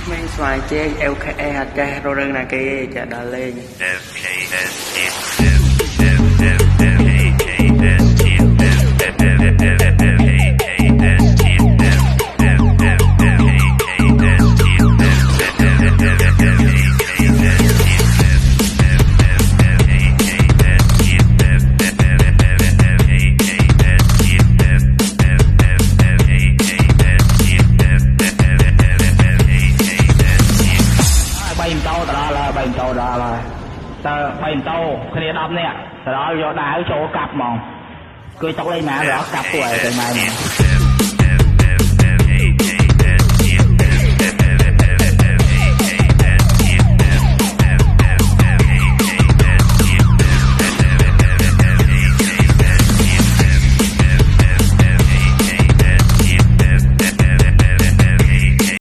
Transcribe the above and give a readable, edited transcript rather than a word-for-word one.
Mình xoài chê LKE hạt chè rồi rừng này kia chả đã lên. Bay tàu đó là bay tàu khi đâm nè đó vô đá chỗ cặp mòn cứ tóc lên má đó cặp tuổi từ này